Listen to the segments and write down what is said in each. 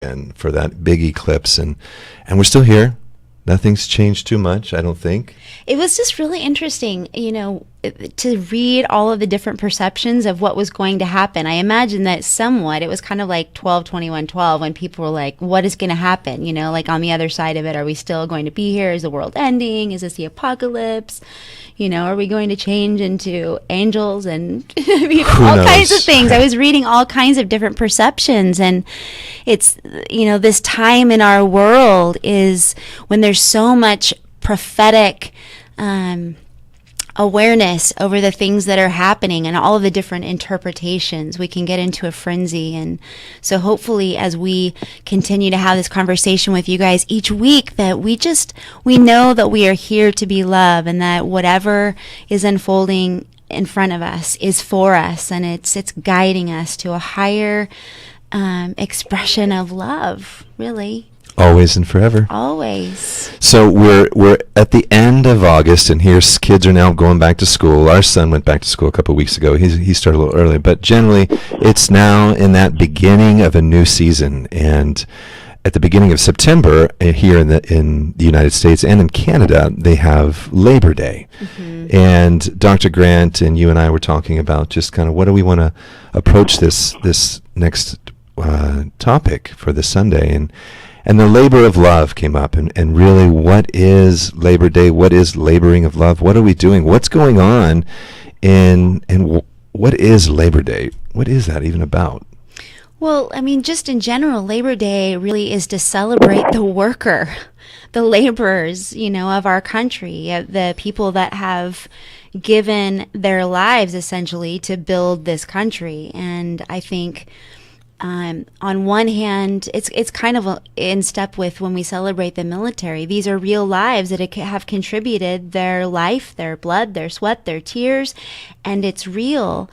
and for that big eclipse, and we're still here. Nothing's changed too much, I don't think. It was just really interesting, to read all of the different perceptions of what was going to happen. I imagine that somewhat it was kind of like 12/21/12 when people were like, what is going to happen? Like on the other side of it, are we still going to be here? Is the world ending? Is this the apocalypse? Are we going to change into angels and all kinds of things? I was reading all kinds of different perceptions, and it's, this time in our world is when there's so much prophetic awareness over the things that are happening and all of the different interpretations. We can get into a frenzy. And so hopefully as we continue to have this conversation with you guys each week, that we know that we are here to be love, and that whatever is unfolding in front of us is for us, and it's guiding us to a higher expression of love, really. Always and forever. Always. So we're at the end of August, and here's kids are now going back to school. Our son went back to school a couple of weeks ago. He started a little early, but generally it's now in that beginning of a new season. And at the beginning of September, here in the United States and in Canada, they have Labor Day. Mm-hmm. And Dr. Grant and you and I were talking about just kind of what do we want to approach this next topic for this Sunday, and the labor of love came up, and really, what is Labor Day? What is laboring of love? What are we doing? What's going on? And what is Labor Day? What is that even about? Well, just in general, Labor Day really is to celebrate the worker, the laborers, of our country, the people that have given their lives essentially to build this country. And I think on one hand, it's kind of in step with when we celebrate the military. These are real lives that have contributed their life, their blood, their sweat, their tears, and it's real.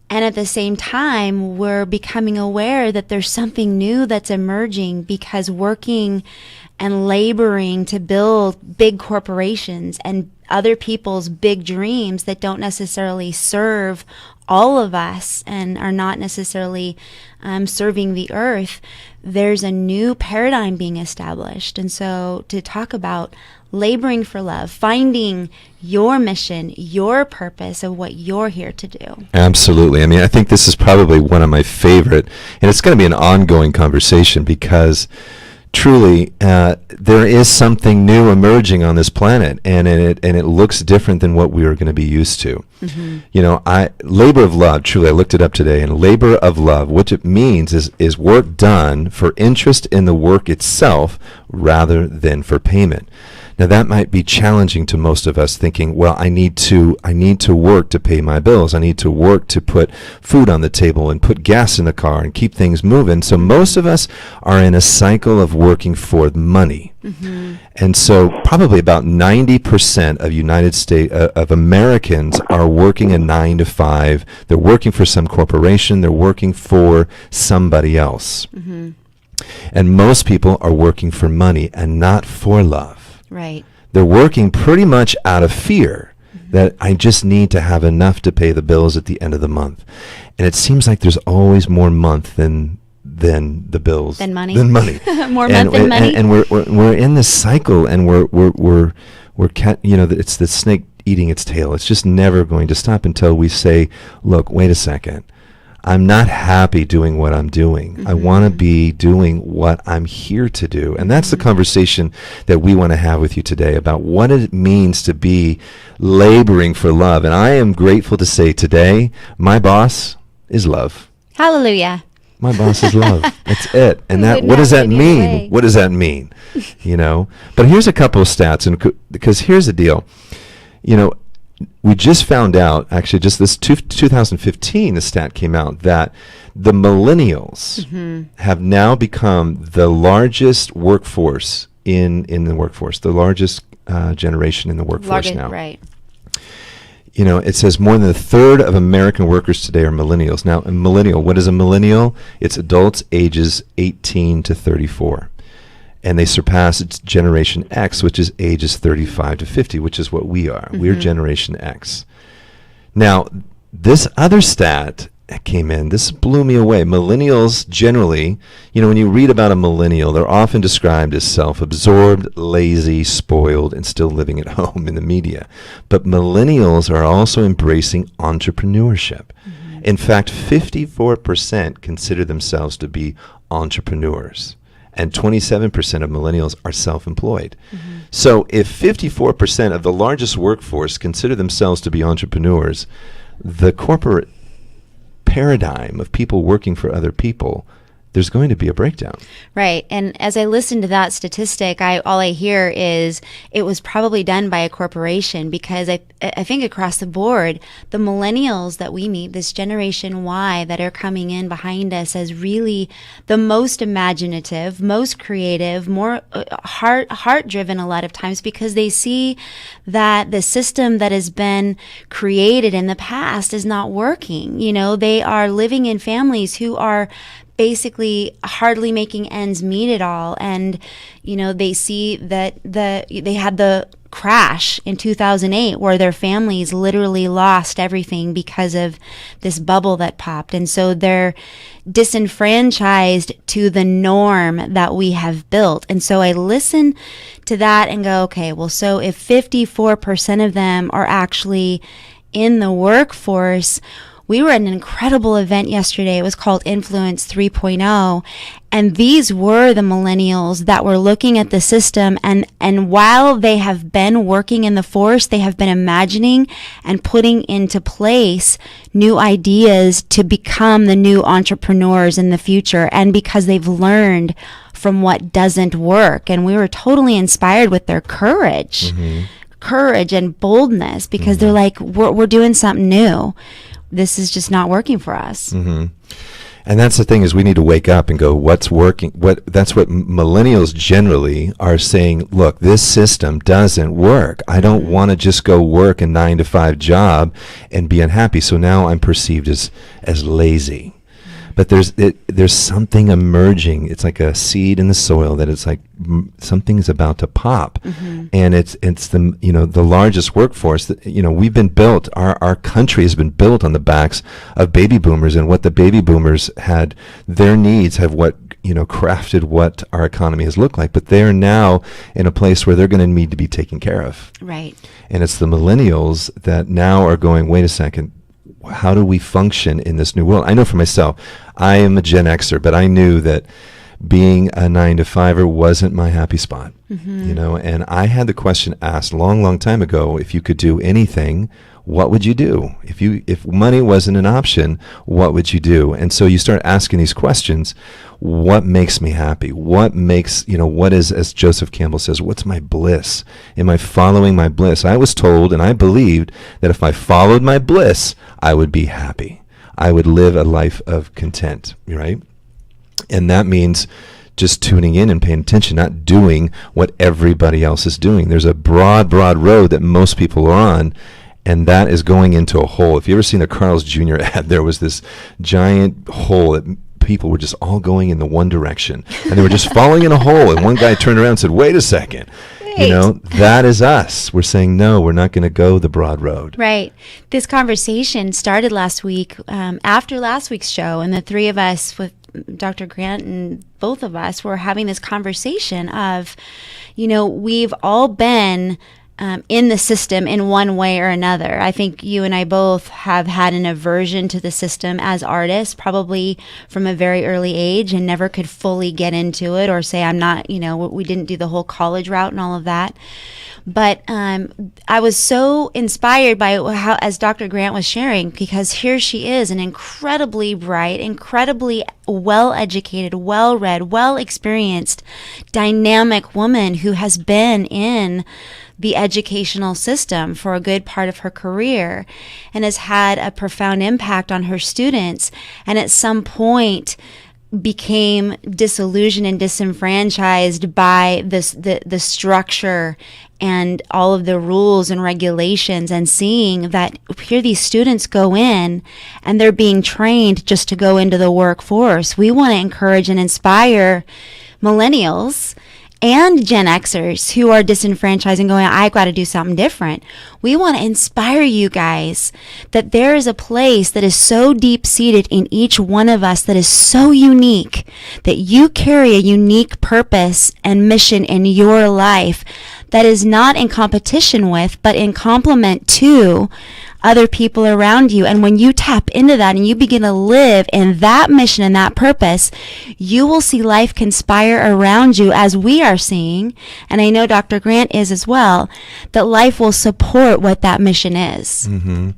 And at the same time, we're becoming aware that there's something new that's emerging, because working and laboring to build big corporations and other people's big dreams that don't necessarily serve all of us and are not necessarily serving the earth, there's a new paradigm being established. And so to talk about laboring for love, finding your mission, your purpose of what you're here to do. Absolutely. I think this is probably one of my favorite, and it's going to be an ongoing conversation, because truly, there is something new emerging on this planet, and it looks different than what we are going to be used to. Mm-hmm. Labor of love. Truly, I looked it up today, and labor of love, what it means is work done for interest in the work itself rather than for payment. Now that might be challenging to most of us, thinking, well, I need to work to pay my bills. I need to work to put food on the table and put gas in the car and keep things moving. So most of us are in a cycle of working for money. Mm-hmm. And so probably about 90% of United States of Americans are working a 9 to 5. They're working for some corporation. They're working for somebody else. Mm-hmm. And most people are working for money and not for love. Right. They're working pretty much out of fear that I just need to have enough to pay the bills at the end of the month. And it seems like there's always more month than the bills. Than money. More month than money. And we're in this cycle, and it's the snake eating its tail. It's just never going to stop until we say, look, wait a second. I'm not happy doing what I'm doing. Mm-hmm. I want to be doing what I'm here to do. And that's the conversation that we want to have with you today about what it means to be laboring for love. And I am grateful to say today, my boss is love. Hallelujah. My boss is love. That's it. And what does that mean? What does that mean? But here's a couple of stats, because here's the deal. We just found out, actually, just this 2015, the stat came out that the millennials mm-hmm. have now become the largest workforce in the workforce, the largest generation in the workforce now. Right. It says more than a third of American workers today are millennials. Now, a millennial, what is a millennial? It's adults ages 18 to 34. And they surpass Generation X, which is ages 35 to 50, which is what we are. Mm-hmm. We're Generation X. Now, this other stat came in, this blew me away. Millennials generally, when you read about a millennial, they're often described as self-absorbed, lazy, spoiled, and still living at home in the media. But millennials are also embracing entrepreneurship. Mm-hmm. In fact, 54% consider themselves to be entrepreneurs, and 27% of millennials are self-employed. Mm-hmm. So if 54% of the largest workforce consider themselves to be entrepreneurs, the corporate paradigm of people working for other people, there's going to be a breakdown. Right. And as I listen to that statistic, all I hear is it was probably done by a corporation, because I think across the board, the millennials that we meet, this Generation Y that are coming in behind us, as really the most imaginative, most creative, more heart-driven a lot of times, because they see that the system that has been created in the past is not working. They are living in families who are basically hardly making ends meet at all. And, they see that they had the crash in 2008 where their families literally lost everything because of this bubble that popped. And so they're disenfranchised to the norm that we have built. And so I listen to that and go, okay, well, so if 54% of them are actually in the workforce, we were at an incredible event yesterday. It was called Influence 3.0. And these were the millennials that were looking at the system. And while they have been working in the force, they have been imagining and putting into place new ideas to become the new entrepreneurs in the future. And because they've learned from what doesn't work. And we were totally inspired with their courage, courage and boldness, because they're like, we're doing something new. This is just not working for us. Mm-hmm. And that's the thing, is we need to wake up and go, what's working? That's what millennials generally are saying. Look, this system doesn't work. I don't want to just go work a 9-to-5 job and be unhappy. So now I'm perceived as lazy. But there's something emerging. It's like a seed in the soil that it's like something's about to pop, and it's the the largest workforce that we've been built. Our country has been built on the backs of baby boomers, and what the baby boomers had, their needs have crafted what our economy has looked like. But they're now in a place where they're going to need to be taken care of. Right. And it's the millennials that now are going, wait a second. How do we function in this new world? I know for myself, I am a Gen Xer, but I knew that being a 9-to-5er wasn't my happy spot, and I had the question asked a long, long time ago, if you could do anything, what would you do? If money wasn't an option, what would you do? And so you start asking these questions. What makes me happy? What makes, what is, as Joseph Campbell says, what's my bliss? Am I following my bliss? I was told and I believed that if I followed my bliss, I would be happy. I would live a life of content, right? And that means just tuning in and paying attention, not doing what everybody else is doing. There's a broad road that most people are on, and that is going into a hole. If you ever seen a Carl's Jr. ad, there was this giant hole that people were just all going in the one direction, and they were just falling in a hole, and one guy turned around and said, wait a second. That is us. We're saying, no, we're not going to go the broad road. Right. This conversation started last week, after last week's show, and the three of us with Dr. Grant and both of us were having this conversation of, we've all been in the system in one way or another. I think you and I both have had an aversion to the system as artists, probably from a very early age, and never could fully get into it or say, I'm not, we didn't do the whole college route and all of that. But I was so inspired by how, as Dr. Grant was sharing, because here she is, an incredibly bright, incredibly well-educated, well-read, well-experienced, dynamic woman who has been in the educational system for a good part of her career and has had a profound impact on her students, and at some point became disillusioned and disenfranchised by the structure and all of the rules and regulations, and seeing that here these students go in and they're being trained just to go into the workforce. We want to encourage and inspire millennials and Gen Xers who are disenfranchised and going, I got to do something different. We want to inspire you guys that there is a place that is so deep seated in each one of us that is so unique, that you carry a unique purpose and mission in your life that is not in competition with, but in complement to other people around you. And when you tap into that and you begin to live in that mission and that purpose, you will see life conspire around you as we are seeing, and I know Dr. Grant is as well, that life will support what that mission is. Mm-hmm.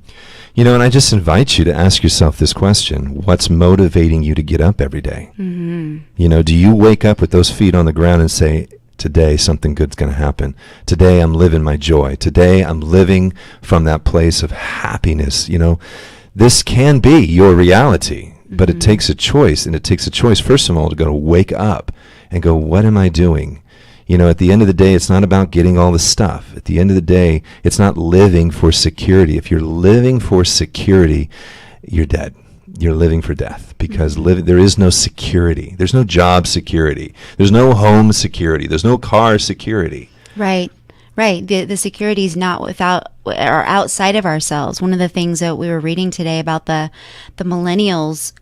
You know, and I just invite you to ask yourself this question. What's motivating you to get up every day? Mm-hmm. You know, do you wake up with those feet on the ground and say, today something good's going to happen. Today I'm living my joy. Today I'm living from that place of happiness. You know, this can be your reality, but it takes a choice, and it takes a choice, first of all, to go to wake up and go, what am I doing? You know, at the end of the day, it's not about getting all the stuff. At the end of the day, it's not living for security. If you're living for security, you're dead. You're living for death, because there is no security. There's no job security. There's no home security. There's no car security. Right. The security is not without or outside of ourselves. One of the things that we were reading today about the millennials,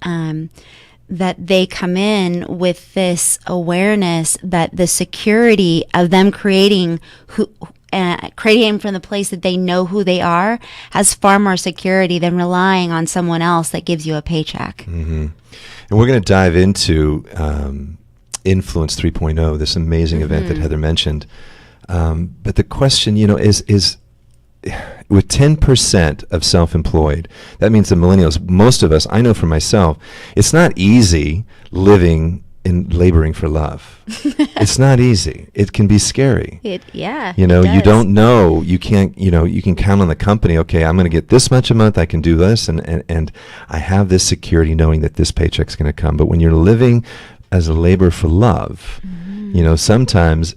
that they come in with this awareness that the security of them creating from the place that they know who they are has far more security than relying on someone else that gives you a paycheck. Mm-hmm. And we're going to dive into Influence 3.0, this amazing event that Heather mentioned. But the question, you know, is with 10% of self-employed, that means the millennials, most of us, I know for myself, it's not easy living in laboring for love. It's not easy. It can be scary. You know, you don't know, you can't, you know, you can count on the company. Okay, I'm going to get this much a month. I can do this. And I have this security knowing that this paycheck's going to come. But when you're living as a labor for love, you know, sometimes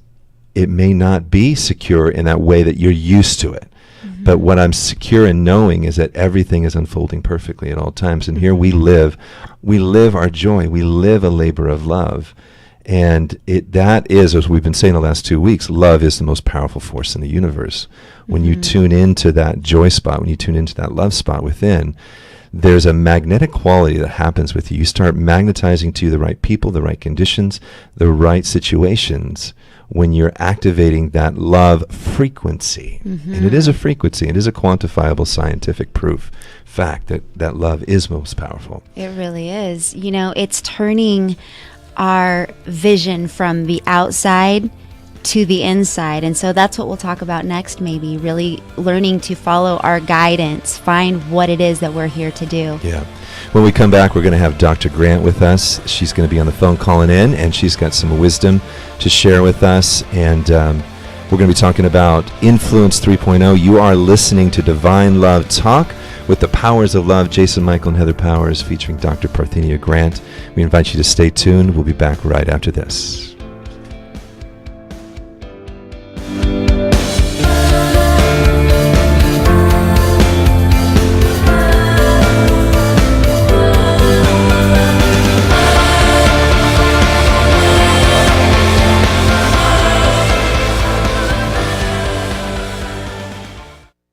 it may not be secure in that way that you're used to it. But what I'm secure in knowing is that everything is unfolding perfectly at all times. And here we live our joy. We live a labor of love. And that is, as we've been saying the last 2 weeks, love is the most powerful force in the universe. When you tune into that joy spot, when you tune into that love spot within, there's a magnetic quality that happens with you. You start magnetizing to you the right people, the right conditions, the right situations, when you're activating that love frequency. And it is a frequency. It is a quantifiable scientific fact that love is most powerful. It really is. You know, it's turning our vision from the outside to the inside. And so that's what we'll talk about next, maybe really learning to follow our guidance, find what it is that we're here to do. Yeah. When we come back, we're going to have Dr. Grant with us. She's going to be on the phone calling in, and she's got some wisdom to share with us. And we're going to be talking about Influence 3.0. You are listening to Divine Love Talk with the Powers of Love, Jason Michael and Heather Powers, featuring Dr. Parthenia Grant. We invite you to stay tuned. We'll be back right after this.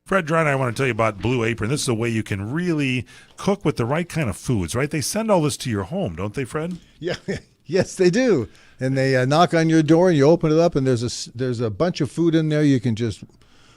Fred Dry and I want to tell you about Blue Apron. This is a way you can really cook with the right kind of foods, right? They send all this to your home, don't they, Fred? Yeah, yes, they do. And they knock on your door, and you open it up, and there's a bunch of food in there. You can just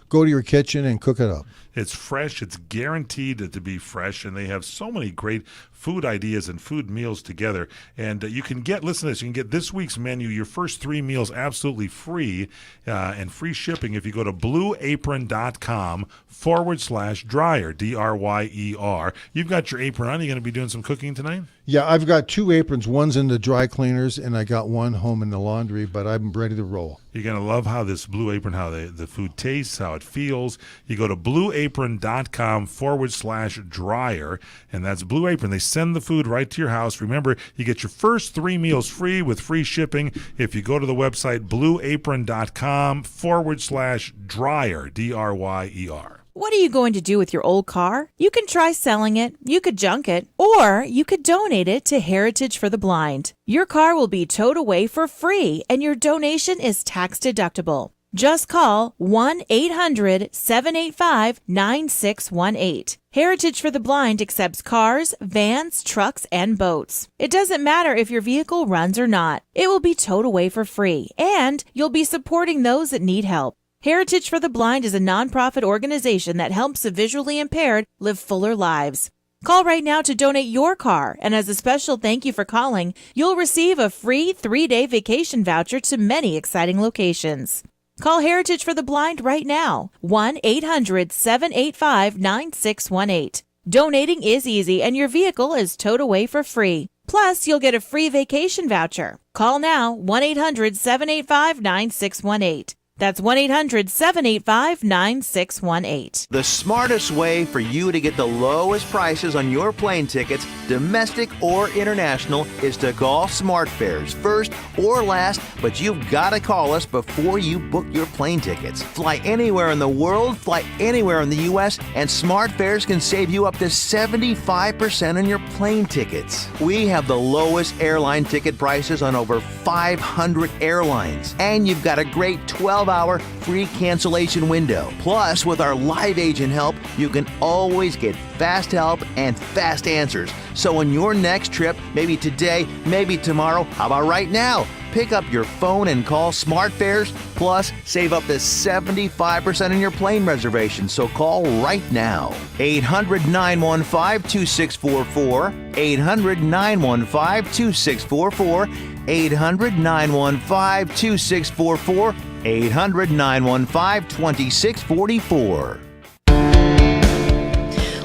go to your kitchen and cook it up. It's fresh. It's guaranteed to be fresh, and they have so many great food ideas and food meals together. And you can get, listen to this, you can get this week's menu, your first 3 meals absolutely free and free shipping if you go to blueapron.com/dryer, DRYER. You've got your apron on. Are you going to be doing some cooking tonight? Yeah, I've got 2 aprons. One's in the dry cleaners, and I got one home in the laundry, but I'm ready to roll. You're going to love how this Blue Apron, how the food tastes, how it feels. You go to blueapron.com/dryer, and that's Blue Apron. They send the food right to your house. Remember, you get your first 3 meals free with free shipping if you go to the website blueapron.com/dryer, DRYER. What are you going to do with your old car? You can try selling it, you could junk it, or you could donate it to Heritage for the Blind. Your car will be towed away for free, and your donation is tax deductible. Just call 1-800-785-9618. Heritage for the Blind accepts cars, vans, trucks, and boats. It doesn't matter if your vehicle runs or not. It will be towed away for free, and you'll be supporting those that need help. Heritage for the Blind is a nonprofit organization that helps the visually impaired live fuller lives. Call right now to donate your car, and as a special thank you for calling, you'll receive a free 3-day vacation voucher to many exciting locations. Call Heritage for the Blind right now, 1-800-785-9618. Donating is easy, and your vehicle is towed away for free. Plus, you'll get a free vacation voucher. Call now, 1-800-785-9618. That's 1-800-785-9618. The smartest way for you to get the lowest prices on your plane tickets, domestic or international, is to call SmartFares first or last, but you've got to call us before you book your plane tickets. Fly anywhere in the world, fly anywhere in the U.S., and SmartFares can save you up to 75% on your plane tickets. We have the lowest airline ticket prices on over 500 airlines, and you've got a great 12-hour free cancellation window. Plus, with our live agent help, you can always get fast help and fast answers. So on your next trip, maybe today, maybe tomorrow, how about right now? Pick up your phone and call SmartFares, plus save up to 75% on your plane reservation. So call right now. 800-915-2644, 800-915-2644, 800-915-2644, 800-915-2644.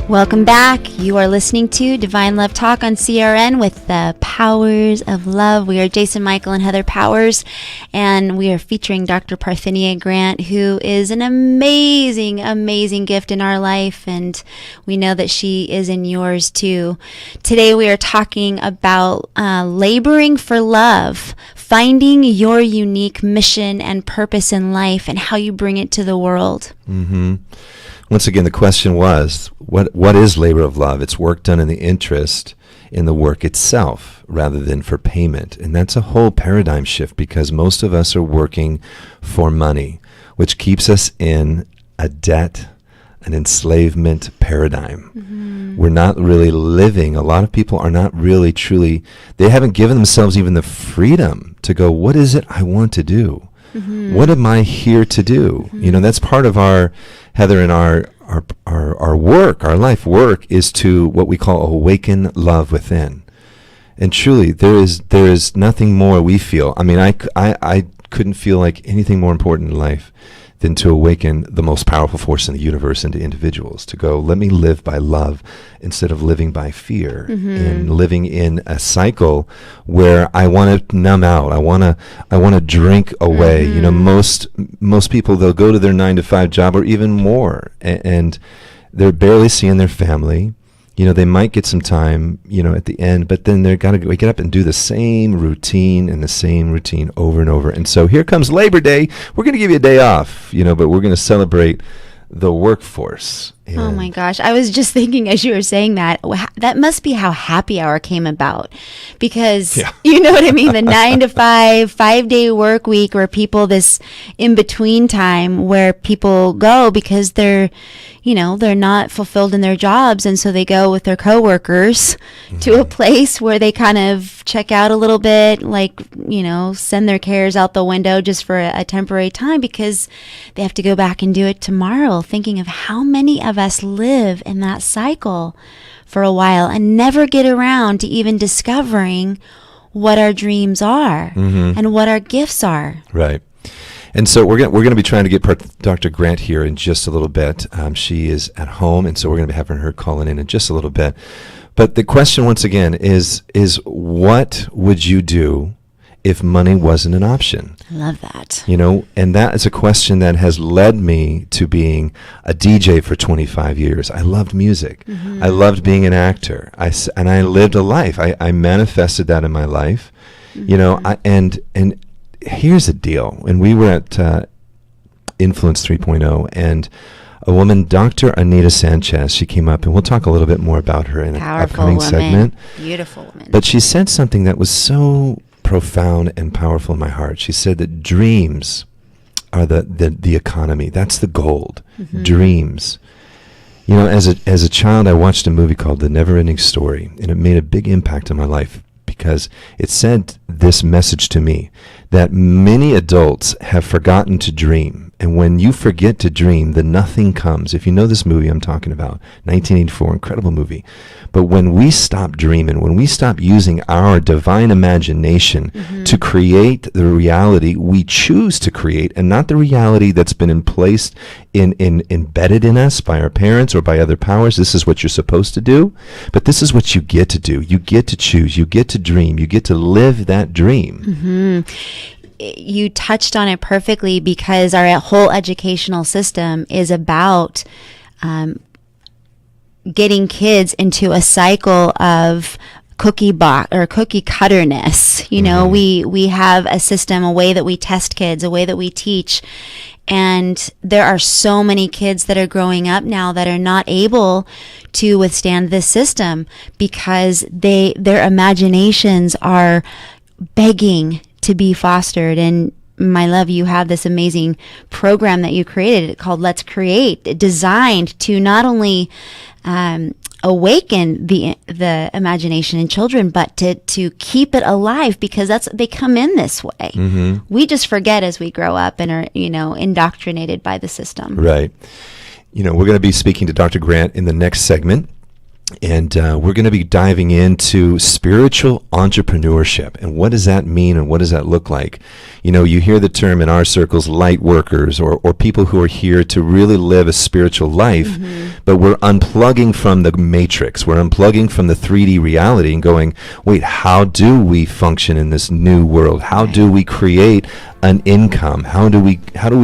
Welcome back. You are listening to Divine Love Talk on CRN with the Powers of Love. We are Jason Michael and Heather Powers, and we are featuring Dr. Parthenia Grant, who is an amazing, amazing gift in our life, and we know that she is in yours too. Today we are talking about laboring for love, finding your unique mission and purpose in life, and how you bring it to the world. Mm-hmm. Once again, the question was, what is labor of love? It's work done in the interest in the work itself rather than for payment. And that's a whole paradigm shift, because most of us are working for money, which keeps us in a debt, an enslavement paradigm. Mm-hmm. We're not really living. A lot of people are not really truly, they haven't given themselves even the freedom to go, what is it I want to do? Mm-hmm. What am I here to do? Mm-hmm. You know, that's part of our, Heather, and our work, our life work, is to what we call awaken love within. And truly, there is nothing more we feel. I mean, I couldn't feel like anything more important in life than to awaken the most powerful force in the universe into individuals, to go, let me live by love instead of living by fear, and living in a cycle where I want to numb out. I want to drink away. You know, most people, they'll go to their 9-to-5 job or even more, and they're barely seeing their family. You know, they might get some time, you know, at the end, but then they've got to wake up and do the same routine over and over. And so here comes Labor Day. We're going to give you a day off, you know, but we're going to celebrate the workforce. And oh my gosh. I was just thinking as you were saying that, that must be how Happy Hour came about. Because, you know what I mean? The 9-to-5, 5-day work week, where people, this in-between time where people go because they're, you know, they're not fulfilled in their jobs. And so they go with their coworkers to a place where they kind of check out a little bit, like, you know, send their cares out the window just for a temporary time, because they have to go back and do it tomorrow, thinking of how many of us live in that cycle for a while and never get around to even discovering what our dreams are and what our gifts are. Right. And so we're going to be trying to get Dr. Grant here in just a little bit. She is at home, and so we're going to be having her calling in just a little bit. But the question, once again, is what would you do if money wasn't an option? I love that. You know, and that is a question that has led me to being a DJ for 25 years. I loved music. I loved being an actor. And I lived a life. I manifested that in my life. You know, and here's the deal. And we were at Influence 3.0, and a woman, Dr. Anita Sanchez. She came up, and we'll talk a little bit more about her in an Powerful upcoming woman. segment. Beautiful woman. But she said something that was so profound and powerful in my heart. She said that dreams are the economy. That's the gold. Dreams. You know, as a child, I watched a movie called The Never-Ending Story, and it made a big impact on my life because it said this message to me, that many adults have forgotten to dream. And when you forget to dream, then nothing comes. If you know this movie I'm talking about, 1984, incredible movie. But when we stop dreaming, when we stop using our divine imagination to create the reality we choose to create, and not the reality that's been embedded in us by our parents or by other powers, this is what you're supposed to do, but this is what you get to do. You get to choose. You get to dream. You get to live that dream. You touched on it perfectly, because our whole educational system is about getting kids into a cycle of cookie cutterness. You know, we have a system, a way that we test kids, a way that we teach. And there are so many kids that are growing up now that are not able to withstand this system because their imaginations are begging to be fostered. And my love, you have this amazing program that you created called Let's Create, designed to not only awaken the imagination in children, but to keep it alive, because they come in this way. We just forget as we grow up and are, indoctrinated by the system. Right. We're going to be speaking to Dr. Grant in the next segment. And we're going to be diving into spiritual entrepreneurship. And what does that mean, and what does that look like? You hear the term in our circles, light workers, or people who are here to really live a spiritual life, but we're unplugging from the matrix. We're unplugging from the 3D reality and going, wait, how do we function in this new world? How do we create an income? How do we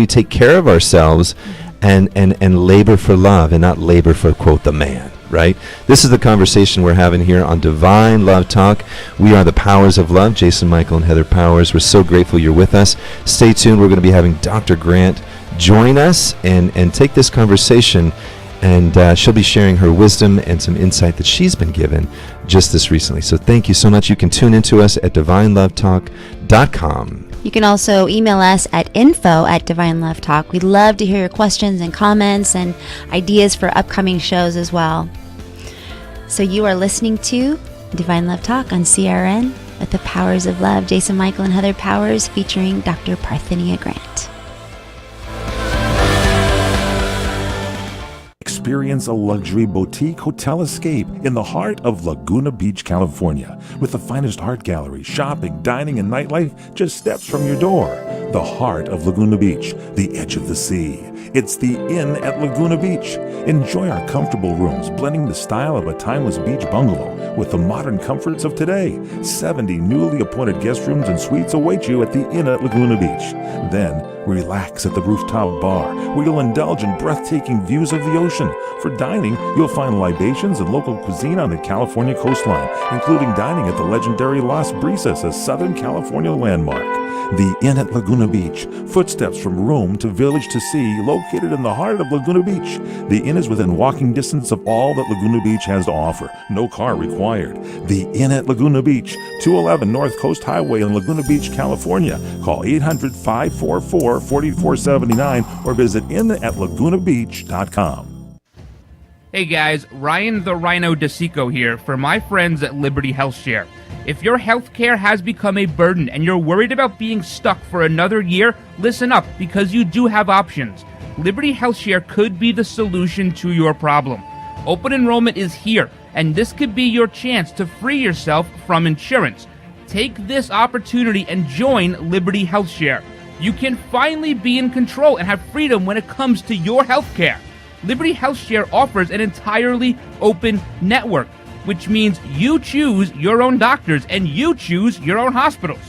take care of ourselves and labor for love and not labor for, quote, the man? Right? This is the conversation we're having here on Divine Love Talk. We are the Powers of Love, Jason Michael and Heather Powers. We're so grateful you're with us. Stay tuned. We're going to be having Dr. Grant join us and take this conversation, and she'll be sharing her wisdom and some insight that she's been given just this recently. So thank you so much. You can tune into us at divinelovetalk.com. You can also email us at info@divinelovetalk. We'd love to hear your questions and comments and ideas for upcoming shows as well. So you are listening to Divine Love Talk on CRN with the Powers of Love, Jason Michael and Heather Powers, featuring Dr. Parthenia Grant. Experience a luxury boutique hotel escape in the heart of Laguna Beach, California, with the finest art gallery, shopping, dining, and nightlife just steps from your door. The heart of Laguna Beach, the edge of the sea. It's the Inn at Laguna Beach. Enjoy our comfortable rooms, blending the style of a timeless beach bungalow with the modern comforts of today. 70 newly appointed guest rooms and suites await you at the Inn at Laguna Beach. Then, relax at the rooftop bar, where you'll indulge in breathtaking views of the ocean. For dining, you'll find libations and local cuisine on the California coastline, including dining at the legendary Las Brisas, a Southern California landmark. The Inn at Laguna Beach, footsteps from room to village to sea, located in the heart of Laguna Beach. The Inn is within walking distance of all that Laguna Beach has to offer. No car required. The Inn at Laguna Beach, 211 North Coast Highway in Laguna Beach, California. Call 800-544-4479 or visit innatlagunabeach.com. Hey guys, Ryan the Rhino DeSico here for my friends at Liberty HealthShare. If your healthcare has become a burden and you're worried about being stuck for another year, listen up, because you do have options. Liberty HealthShare could be the solution to your problem. Open enrollment is here, and this could be your chance to free yourself from insurance. Take this opportunity and join Liberty HealthShare. You can finally be in control and have freedom when it comes to your healthcare. Liberty HealthShare offers an entirely open network, which means you choose your own doctors and you choose your own hospitals.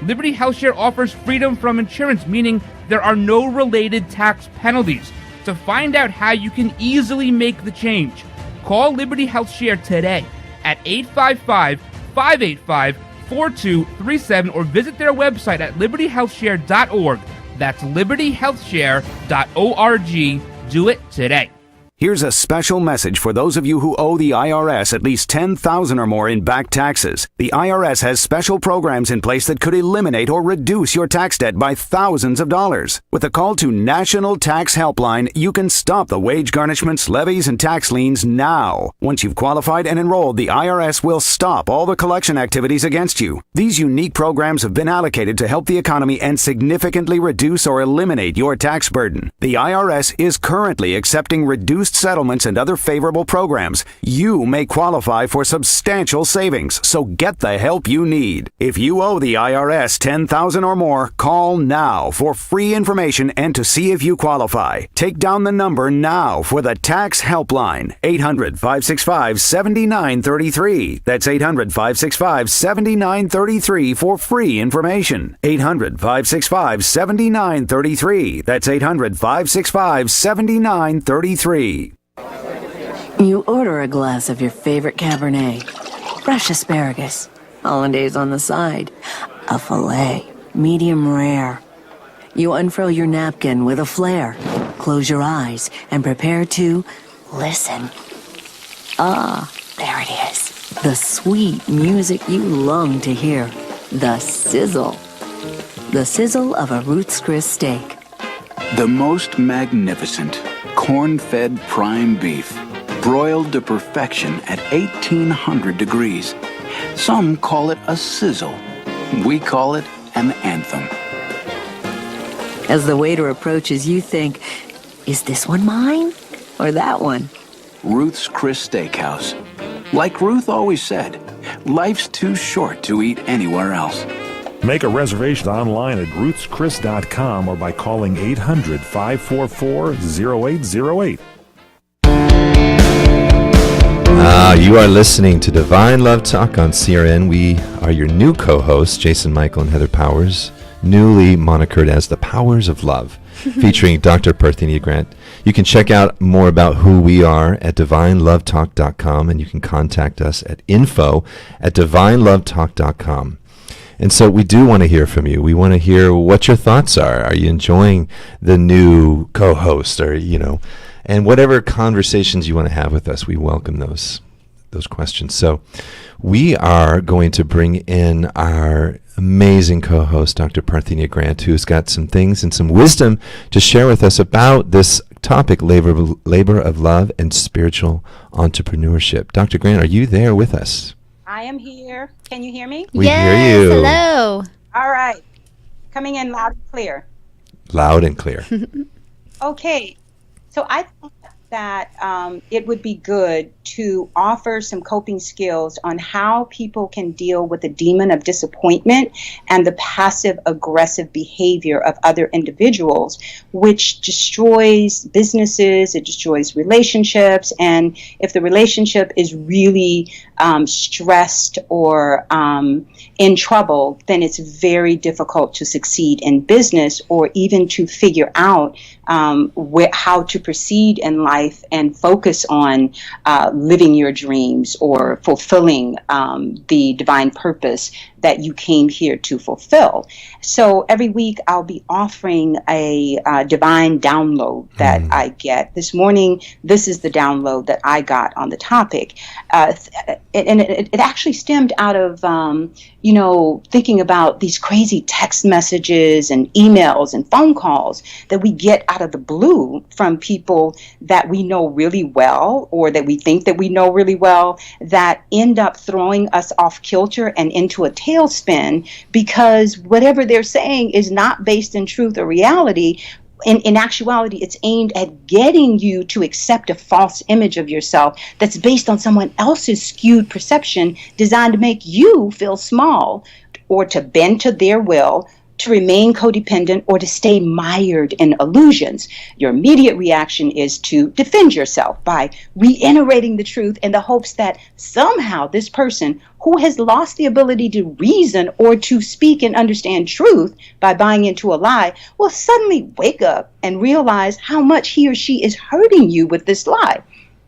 Liberty HealthShare offers freedom from insurance, meaning there are no related tax penalties. To find out how you can easily make the change, call Liberty HealthShare today at 855-585-4237 or visit their website at libertyhealthshare.org. That's libertyhealthshare.org. Do it today. Here's a special message for those of you who owe the IRS at least $10,000 or more in back taxes. The IRS has special programs in place that could eliminate or reduce your tax debt by thousands of dollars. With a call to National Tax Helpline, you can stop the wage garnishments, levies, and tax liens now. Once you've qualified and enrolled, the IRS will stop all the collection activities against you. These unique programs have been allocated to help the economy and significantly reduce or eliminate your tax burden. The IRS is currently accepting reduced settlements and other favorable programs. You may qualify for substantial savings, so get the help you need. If you owe the IRS $10,000 or more, call now for free information and to see if you qualify. Take down the number now for the Tax Helpline, 800-565-7933. That's 800-565-7933 for free information. 800-565-7933. That's 800-565-7933. You order a glass of your favorite Cabernet, fresh asparagus, hollandaise on the side, a filet, medium rare. You unfurl your napkin with a flair, close your eyes, and prepare to listen. Ah, there it is. The sweet music you long to hear. The sizzle. The sizzle of a Ruth's Chris steak. The most magnificent corn-fed prime beef, broiled to perfection at 1800 degrees. Some call it a sizzle. We call it an anthem. As the waiter approaches, you think, is this one mine or that one? Ruth's Chris Steakhouse. Like Ruth always said, life's too short to eat anywhere else. Make a reservation online at ruthschris.com or by calling 800-544-0808. You are listening to Divine Love Talk on CRN. We are your new co-hosts, Jason Michael and Heather Powers, newly monikered as the Powers of Love, featuring Dr. Parthenia Grant. You can check out more about who we are at divinelovetalk.com, and you can contact us at info@divinelovetalk.com. And so we do want to hear from you. We want to hear what your thoughts are. Are you enjoying the new co-host, or, and whatever conversations you want to have with us, we welcome those questions. So we are going to bring in our amazing co-host, Dr. Parthenia Grant, who's got some things and some wisdom to share with us about this topic, labor of love and spiritual entrepreneurship. Dr. Grant, are you there with us? I am here. Can you hear me? We hear you. Hello. All right. Coming in loud and clear. Loud and clear. Okay. So I thought that it would be good to offer some coping skills on how people can deal with the demon of disappointment and the passive aggressive behavior of other individuals, which destroys businesses, it destroys relationships, and if the relationship is really stressed or in trouble, then it's very difficult to succeed in business or even to figure out how to proceed in life and focus on living your dreams or fulfilling the divine purpose that you came here to fulfill. So every week I'll be offering a divine download that I get. This morning, this is the download that I got on the topic. And it actually stemmed out of, thinking about these crazy text messages and emails and phone calls that we get out of the blue from people that we know really well, or that we think that we know really well, that end up throwing us off kilter and into a tailspin because whatever they're saying is not based in truth or reality. In actuality, it's aimed at getting you to accept a false image of yourself that's based on someone else's skewed perception designed to make you feel small or to bend to their will, to remain codependent, or to stay mired in illusions. Your immediate reaction is to defend yourself by reiterating the truth in the hopes that somehow this person who has lost the ability to reason or to speak and understand truth by buying into a lie will suddenly wake up and realize how much he or she is hurting you with this lie.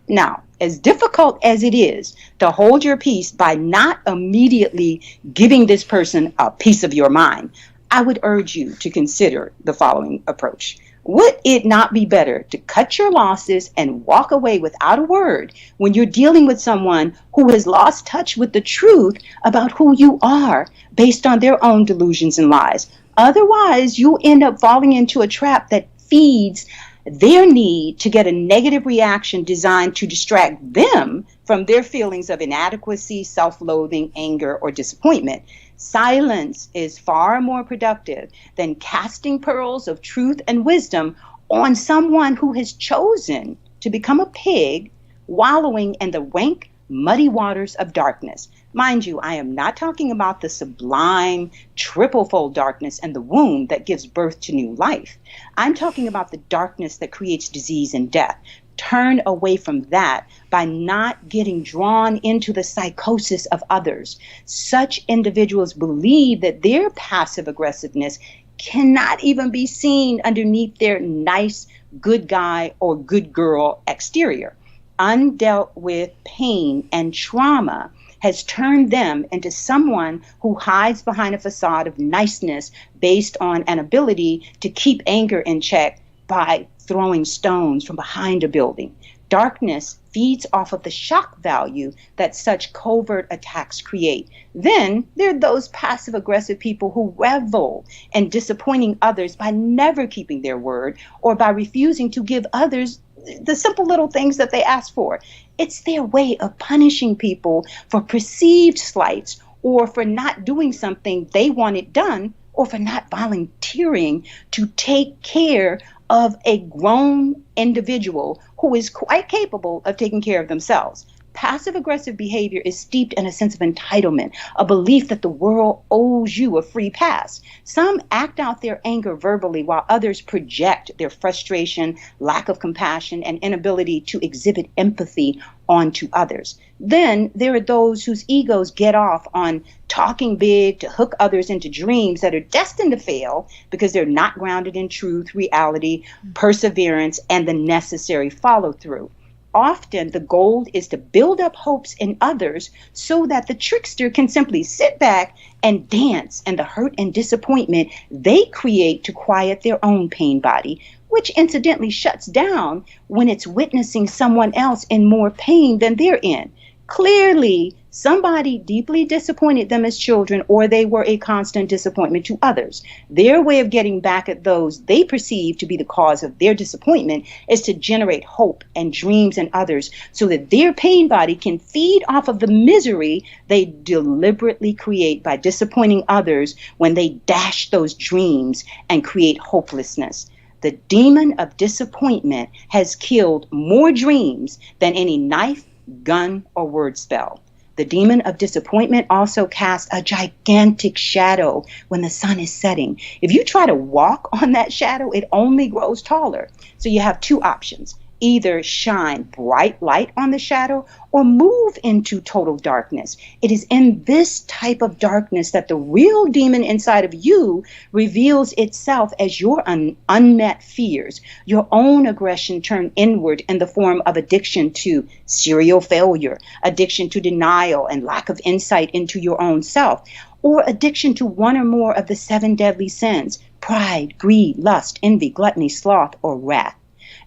Now, as difficult as it is to hold your peace by not immediately giving this person a piece of your mind, I would urge you to consider the following approach. Would it not be better to cut your losses and walk away without a word when you're dealing with someone who has lost touch with the truth about who you are based on their own delusions and lies? Otherwise, you end up falling into a trap that feeds their need to get a negative reaction designed to distract them from their feelings of inadequacy, self-loathing, anger, or disappointment. Silence is far more productive than casting pearls of truth and wisdom on someone who has chosen to become a pig, wallowing in the rank, muddy waters of darkness. Mind you, I am not talking about the sublime, triple-fold darkness in the womb that gives birth to new life. I'm talking about the darkness that creates disease and death. Turn away from that by not getting drawn into the psychosis of others. Such individuals believe that their passive aggressiveness cannot even be seen underneath their nice, good guy or good girl exterior. Undealt with pain and trauma has turned them into someone who hides behind a facade of niceness based on an ability to keep anger in check by throwing stones from behind a building. Darkness feeds off of the shock value that such covert attacks create. Then there are those passive-aggressive people who revel in disappointing others by never keeping their word or by refusing to give others the simple little things that they ask for. It's their way of punishing people for perceived slights or for not doing something they wanted done or for not volunteering to take care of a grown individual who is quite capable of taking care of themselves. Passive-aggressive behavior is steeped in a sense of entitlement, a belief that the world owes you a free pass. Some act out their anger verbally while others project their frustration, lack of compassion, and inability to exhibit empathy onto others. Then there are those whose egos get off on talking big to hook others into dreams that are destined to fail because they're not grounded in truth, reality, perseverance, and the necessary follow-through. Often the goal is to build up hopes in others so that the trickster can simply sit back and dance in the hurt and disappointment they create to quiet their own pain body, which incidentally shuts down when it's witnessing someone else in more pain than they're in. Clearly, somebody deeply disappointed them as children, or they were a constant disappointment to others. Their way of getting back at those they perceive to be the cause of their disappointment is to generate hope and dreams in others so that their pain body can feed off of the misery they deliberately create by disappointing others when they dash those dreams and create hopelessness. The demon of disappointment has killed more dreams than any knife, gun, or word spell. The demon of disappointment also casts a gigantic shadow when the sun is setting. If you try to walk on that shadow, it only grows taller. So you have two options. Either shine bright light on the shadow or move into total darkness. It is in this type of darkness that the real demon inside of you reveals itself as your unmet fears, your own aggression turned inward in the form of addiction to serial failure, addiction to denial and lack of insight into your own self, or addiction to one or more of the 7 deadly sins: pride, greed, lust, envy, gluttony, sloth, or wrath.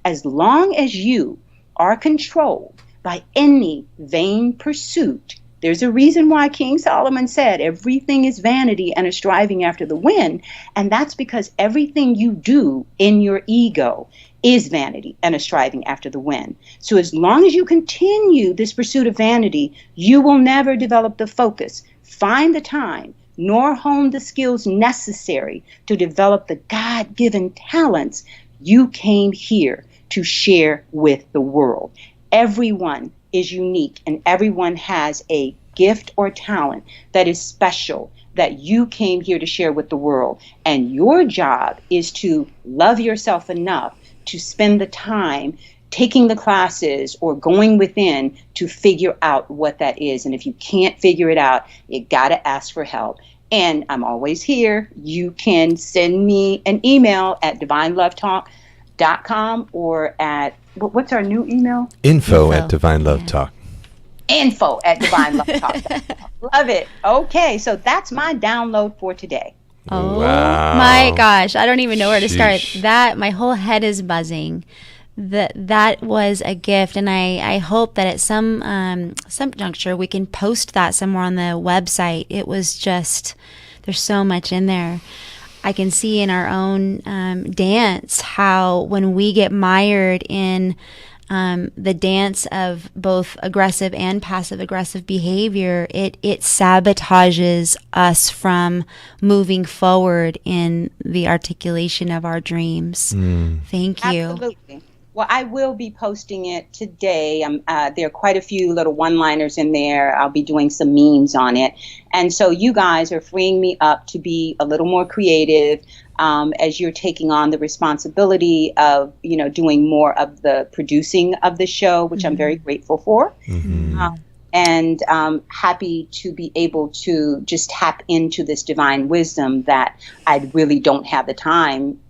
As long as you are controlled by any vain pursuit, there's a reason why King Solomon said everything is vanity and a striving after the wind, and that's because everything you do in your ego is vanity and a striving after the wind. So as long as you continue this pursuit of vanity, you will never develop the focus, find the time, nor hone the skills necessary to develop the God-given talents you came here to share with the world. Everyone is unique and everyone has a gift or talent that is special that you came here to share with the world. And your job is to love yourself enough to spend the time taking the classes or going within to figure out what that is. And if you can't figure it out, you gotta ask for help. And I'm always here. You can send me an email at divinelovetalk.com or at, what's our new email? Info at Divine Love Talk. Info at Divine Love Talk. Love it. Okay, so that's my download for today. Oh Wow. my gosh, I don't even know where to start. Sheesh. That my whole head is buzzing. That was a gift, and I hope that at some juncture we can post that somewhere on the website. It was just, there's so much in there. I can see in our own dance how when we get mired in the dance of both aggressive and passive aggressive behavior, it sabotages us from moving forward in the articulation of our dreams. Thank you. Absolutely. Well, I will be posting it today. There are quite a few little one-liners in there. I'll be doing some memes on it. And so you guys are freeing me up to be a little more creative as you're taking on the responsibility of, doing more of the producing of the show, which I'm very grateful for. And happy to be able to just tap into this divine wisdom that I really don't have the time,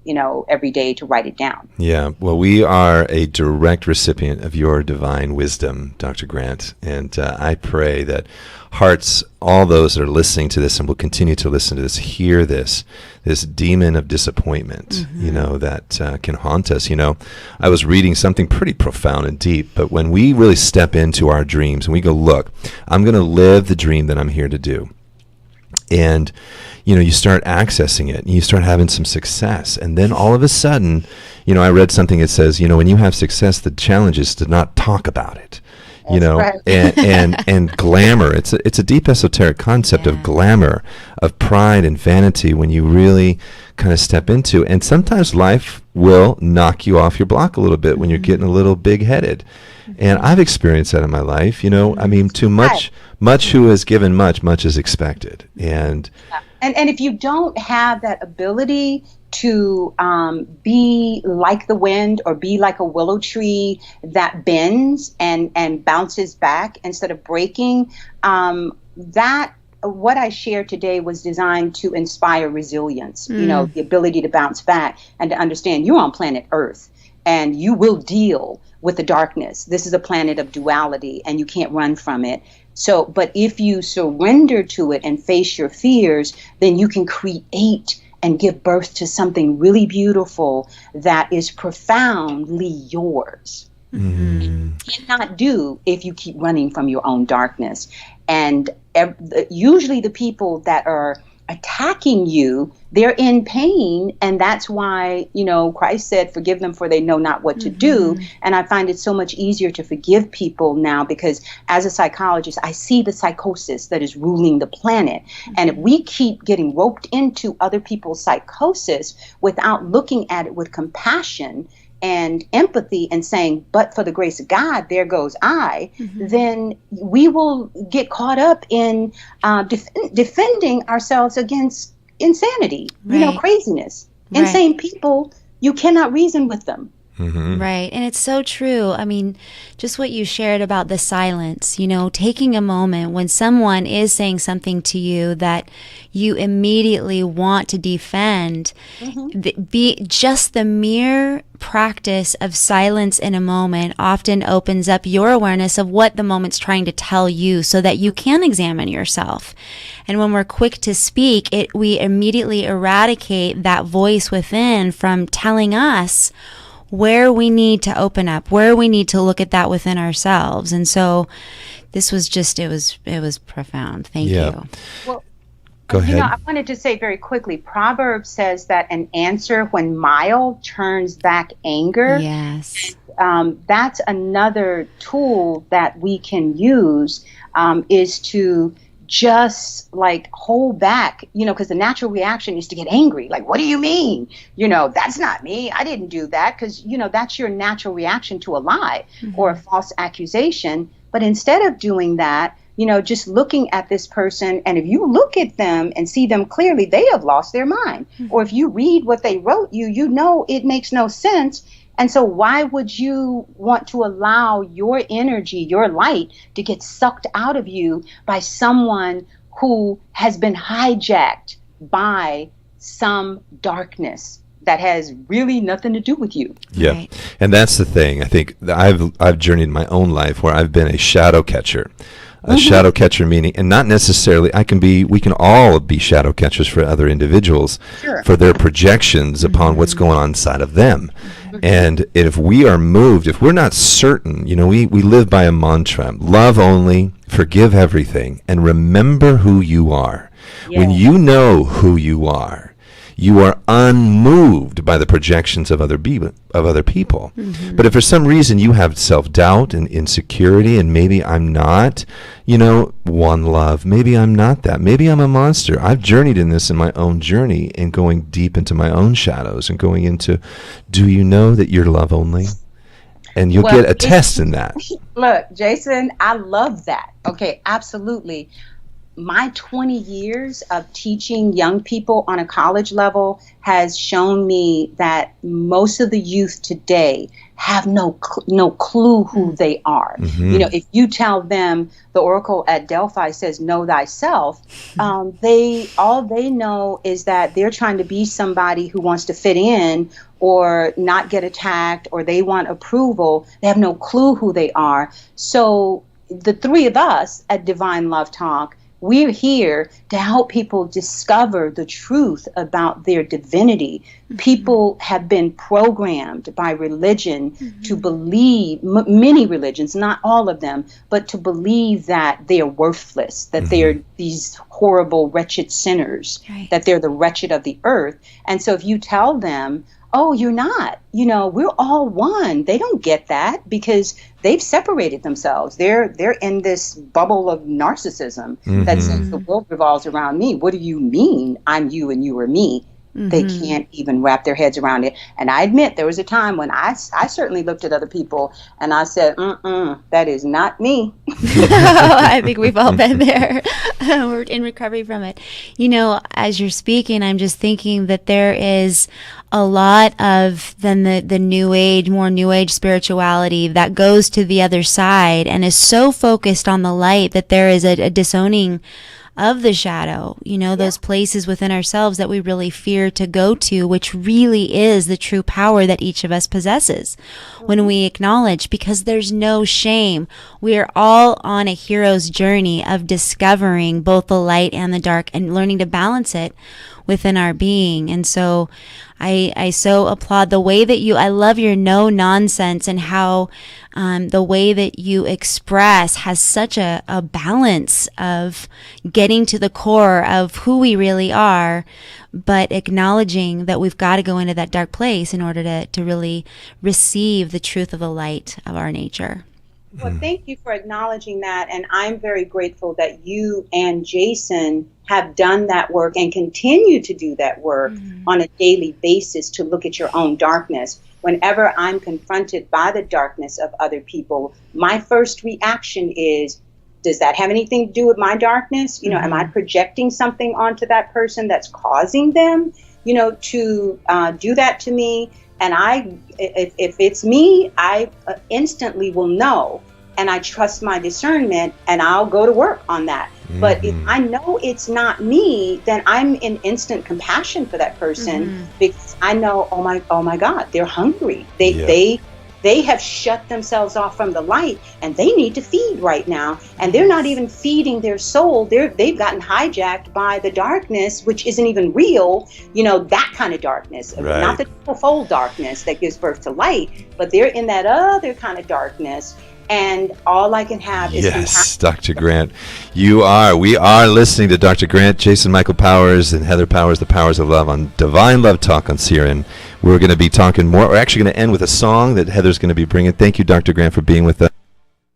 every day to write it down. Yeah, well, we are a direct recipient of your divine wisdom, Dr. Grant, and I pray that hearts, all those that are listening to this and will continue to listen to this, hear this demon of disappointment, that can haunt us. I was reading something pretty profound and deep, but when we really step into our dreams and we go, look, I'm going to live the dream that I'm here to do. And, you start accessing it and you start having some success. And then all of a sudden, I read something that says, when you have success, the challenge is to not talk about it. Right. and glamour. It's a deep esoteric concept of glamour, of pride and vanity when you really kind of step into. And sometimes life will knock you off your block a little bit when you're getting a little big-headed. And I've experienced that in my life. Too much who is given much is expected. And if you don't have that ability to be like the wind or be like a willow tree that bends and bounces back instead of breaking, what I shared today was designed to inspire resilience, the ability to bounce back and to understand you're on planet Earth and you will deal with the darkness. This is a planet of duality and you can't run from it. So, but if you surrender to it and face your fears, then you can create and give birth to something really beautiful that is profoundly yours. You cannot do if you keep running from your own darkness. And usually the people that are attacking you, they're in pain, and that's why, Christ said, forgive them for they know not what to do. And I find it so much easier to forgive people now because as a psychologist, I see the psychosis that is ruling the planet. And if we keep getting roped into other people's psychosis without looking at it with compassion and empathy and saying, but for the grace of God, there goes I, then we will get caught up in defending ourselves against insanity, craziness. Insane people, you cannot reason with them. Right. And it's so true. I mean, just what you shared about the silence, taking a moment when someone is saying something to you that you immediately want to defend, just the mere practice of silence in a moment often opens up your awareness of what the moment's trying to tell you so that you can examine yourself. And when we're quick to speak, we immediately eradicate that voice within from telling us where we need to open up, where we need to look at that within ourselves. And so this was just, it was profound. Thank you. Well, go ahead. I wanted to say very quickly, Proverbs says that an answer when mild turns back anger. Yes. That's another tool that we can use, is to just hold back, because the natural reaction is to get angry. Like, what do you mean? That's not me. I didn't do that. Because, that's your natural reaction to a lie or a false accusation. But instead of doing that, just looking at this person, and if you look at them and see them clearly, they have lost their mind. Or if you read what they wrote it makes no sense. And so why would you want to allow your energy, your light, to get sucked out of you by someone who has been hijacked by some darkness that has really nothing to do with you? Yeah. Right. And that's the thing. I think I've journeyed my own life where I've been a shadow catcher. A shadow catcher meaning, and not necessarily, we can all be shadow catchers for other individuals for their projections upon what's going on inside of them. And if we are moved, if we're not certain, we live by a mantra: love only, forgive everything, and remember who you are. When you know who you are unmoved by the projections of other people. But if for some reason you have self-doubt and insecurity, and maybe I'm not, one love, maybe I'm not that, maybe I'm a monster. I've journeyed in this in my own journey, and going deep into my own shadows and going into, do you know that you're love only? And you'll get a test in that. Look, Jason, I love that. Okay, absolutely. My 20 years of teaching young people on a college level has shown me that most of the youth today have no clue who they are. If you tell them the oracle at Delphi says, know thyself, all they know is that they're trying to be somebody who wants to fit in or not get attacked, or they want approval. They have no clue who they are. So the three of us at Divine Love Talk, we're here to help people discover the truth about their divinity. People have been programmed by religion to believe, many religions, not all of them, but to believe that they are worthless, that they're these horrible, wretched sinners, that they're the wretched of the earth. And so if you tell them, oh, you're not, we're all one, they don't get that because they've separated themselves. They're in this bubble of narcissism that says the world revolves around me. What do you mean I'm you and you are me? They can't even wrap their heads around it. And I admit there was a time when I certainly looked at other people and I said, that is not me. I think we've all been there. We're in recovery from it. As you're speaking, I'm just thinking that there is a lot of the new age, more new age spirituality that goes to the other side and is so focused on the light that there is a disowning of the shadow, those places within ourselves that we really fear to go to, which really is the true power that each of us possesses when we acknowledge, because there's no shame. We are all on a hero's journey of discovering both the light and the dark and learning to balance it within our being. And so I so applaud the way that I love your no nonsense and how the way that you express has such a balance of getting to the core of who we really are, but acknowledging that we've got to go into that dark place in order to really receive the truth of the light of our nature. Well, thank you for acknowledging that. And I'm very grateful that you and Jason have done that work and continue to do that work on a daily basis to look at your own darkness. Whenever I'm confronted by the darkness of other people, my first reaction is, does that have anything to do with my darkness? Am I projecting something onto that person that's causing them, to do that to me? And if it's me, I instantly will know, and I trust my discernment, and I'll go to work on that. But if I know it's not me, then I'm in instant compassion for that person because I know, oh my God, they're hungry. They have shut themselves off from the light, and they need to feed right now. And they're not even feeding their soul. They've gotten hijacked by the darkness, which isn't even real. That kind of darkness, not the twofold darkness that gives birth to light, but they're in that other kind of darkness. And all I can have is yes, Dr. Grant. We are listening to Dr. Grant, Jason Michael Powers, and Heather Powers, The Powers of Love on Divine Love Talk on CRN. We're going to be talking more. We're actually going to end with a song that Heather's going to be bringing. Thank you, Dr. Grant, for being with us.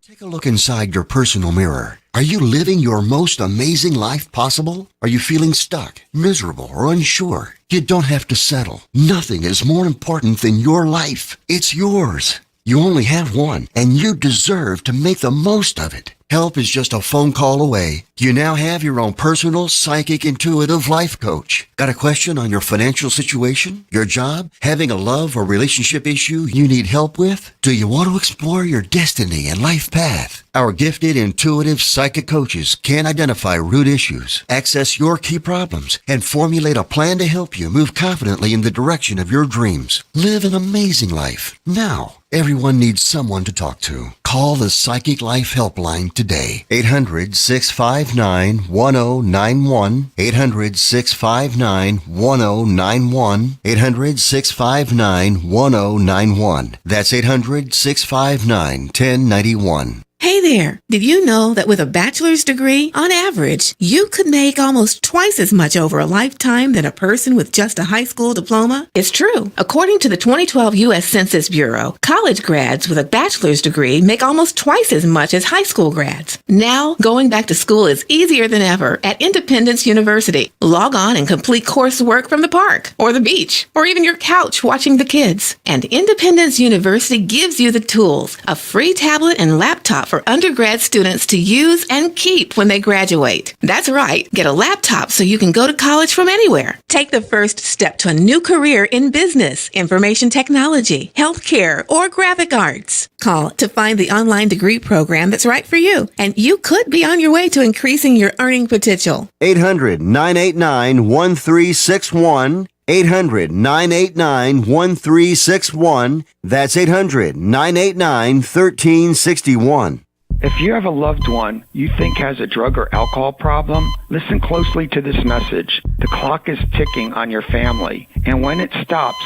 Take a look inside your personal mirror. Are you living your most amazing life possible? Are you feeling stuck, miserable, or unsure? You don't have to settle. Nothing is more important than your life. It's yours. You only have one, and you deserve to make the most of it. Help is just a phone call away. You now have your own personal, psychic, intuitive life coach. Got a question on your financial situation, your job, having a love or relationship issue you need help with? Do you want to explore your destiny and life path? Our gifted, intuitive psychic coaches can identify root issues, access your key problems, and formulate a plan to help you move confidently in the direction of your dreams. Live an amazing life now. Everyone needs someone to talk to. Call the Psychic Life Helpline today. 800-659-1091. 800-659-1091. 800-659-1091. That's 800-659-1091. Hey there! Did you know that with a bachelor's degree, on average, you could make almost twice as much over a lifetime than a person with just a high school diploma? It's true. According to the 2012 U.S. Census Bureau, college grads with a bachelor's degree make almost twice as much as high school grads. Now, going back to school is easier than ever at Independence University. Log on and complete coursework from the park, or the beach, or even your couch watching the kids. And Independence University gives you the tools, a free tablet and laptop for undergrad students to use and keep when they graduate. That's right. Get a laptop so you can go to college from anywhere. Take the first step to a new career in business, information technology, healthcare, or graphic arts. Call to find the online degree program that's right for you, and you could be on your way to increasing your earning potential. 800-989-1361. 800-989-1361. That's 800-989-1361. If you have a loved one you think has a drug or alcohol problem, listen closely to this message. The clock is ticking on your family, and when it stops,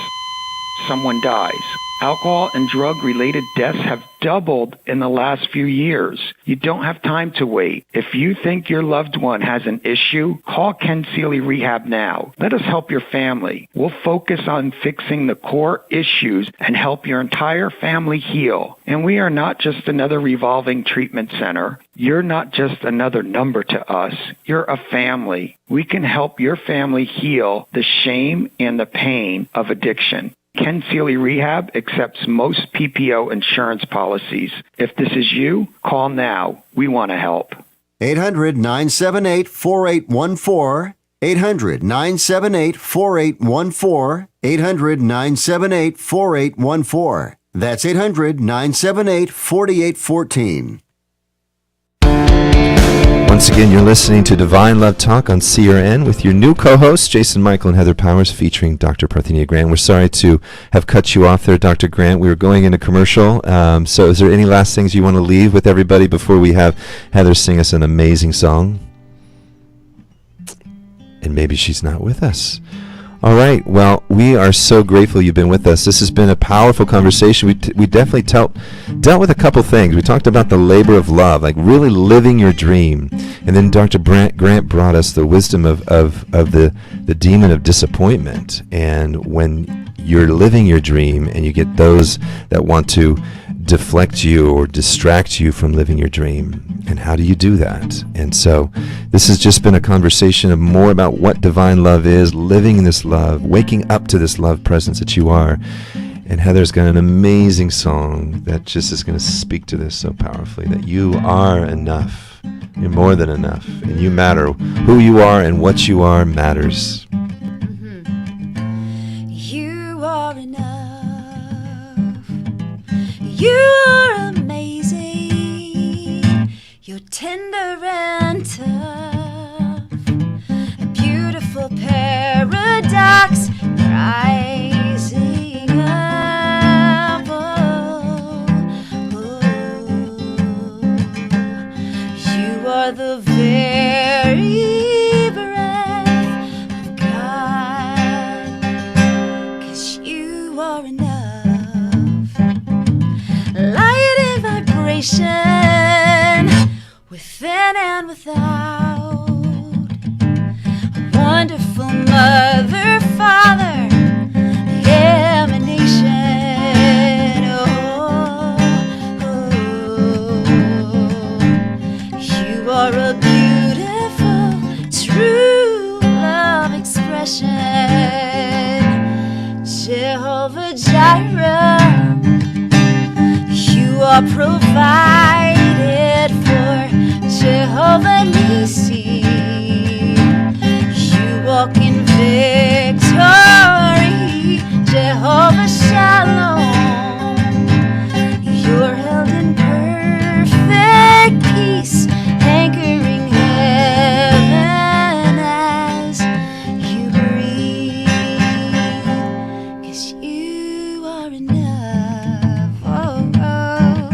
someone dies. Alcohol and drug-related deaths have doubled in the last few years. You don't have time to wait. If you think your loved one has an issue, call Ken Seeley Rehab now. Let us help your family. We'll focus on fixing the core issues and help your entire family heal. And we are not just another revolving treatment center. You're not just another number to us. You're a family. We can help your family heal the shame and the pain of addiction. Ken Seeley Rehab accepts most PPO insurance policies. If this is you, call now. We want to help. 800-978-4814. 800-978-4814. 800-978-4814. That's 800-978-4814. Once again, you're listening to Divine Love Talk on CRN with your new co-hosts, Jason Michael and Heather Powers, featuring Dr. Parthenia Grant. We're sorry to have cut you off there, Dr. Grant. We were going into commercial. So is there any last things you want to leave with everybody before we have Heather sing us an amazing song? And maybe she's not with us. All right. Well, we are so grateful you've been with us. This has been a powerful conversation. We definitely dealt with a couple things. We talked about the labor of love, like really living your dream. And then Dr. Grant brought us the wisdom of the demon of disappointment. And when you're living your dream and you get those that want to deflect you or distract you from living your dream, and how do you do that? And so this has just been a conversation of more about what divine love is, living in this love, waking up to this love presence that you are. And Heather's got an amazing song that just is going to speak to this so powerfully, that you are enough. You're more than enough, and you matter. Who you are and what you are matters. You are enough. You are amazing. You're tender and tough. A beautiful paradox rising up. You are the very breath of God, 'cause you are enough. Light and vibration within and without. A wonderful mother, father, emanation. You are a beautiful, true love expression. Jehovah Jireh, you are provided for. Jehovah Nissi, you walk in victory. Jehovah Shalom, you're held in perfect peace, anchoring heaven as you breathe, 'cause you are enough. Oh, oh.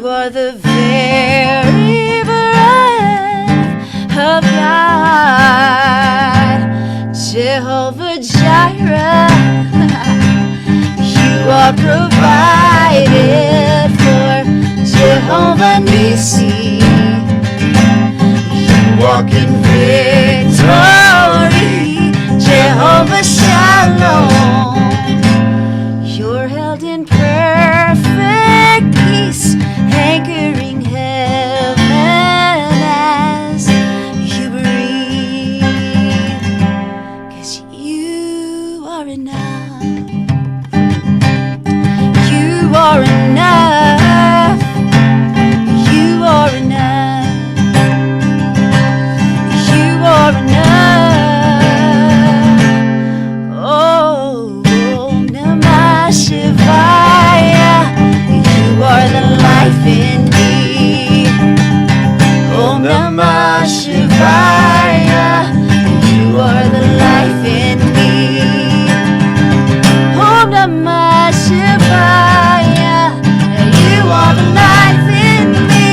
You are the very breath of God, Jehovah Jireh. You are provided for, Jehovah Nissi. You walk in victory, Jehovah Shalom. You're held in perfect peace, anchoring heaven as you breathe. 'Cause you are enough. You are enough. You are enough. You are enough. Oh, Namah Shivaya. You are the life in me. Oh, Namah Shivaya. You are the life in me. Oh, Namah Shivaya. You are the life in me.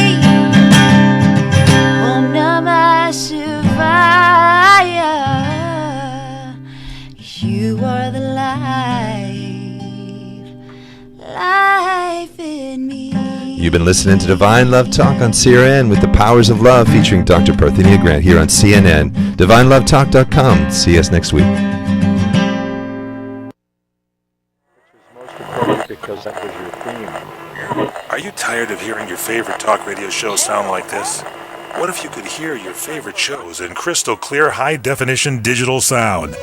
Om Namah Shivaya. You are the life in me. You've been listening to Divine Love Talk on CRN with the Powers of Love featuring Dr. Parthenia Grant here on CNN. DivineLoveTalk.com. See us next week. Because that was your theme. Are you tired of hearing your favorite talk radio shows sound like this? What if you could hear your favorite shows in crystal clear, high-definition digital sound?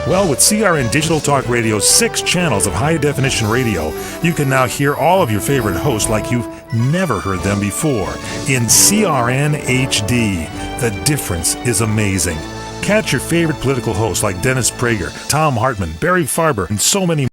Well, with CRN Digital Talk Radio's 6 channels of high-definition radio, you can now hear all of your favorite hosts like you've never heard them before in CRN HD. The difference is amazing. Catch your favorite political hosts like Dennis Prager, Tom Hartman, Barry Farber, and so many more.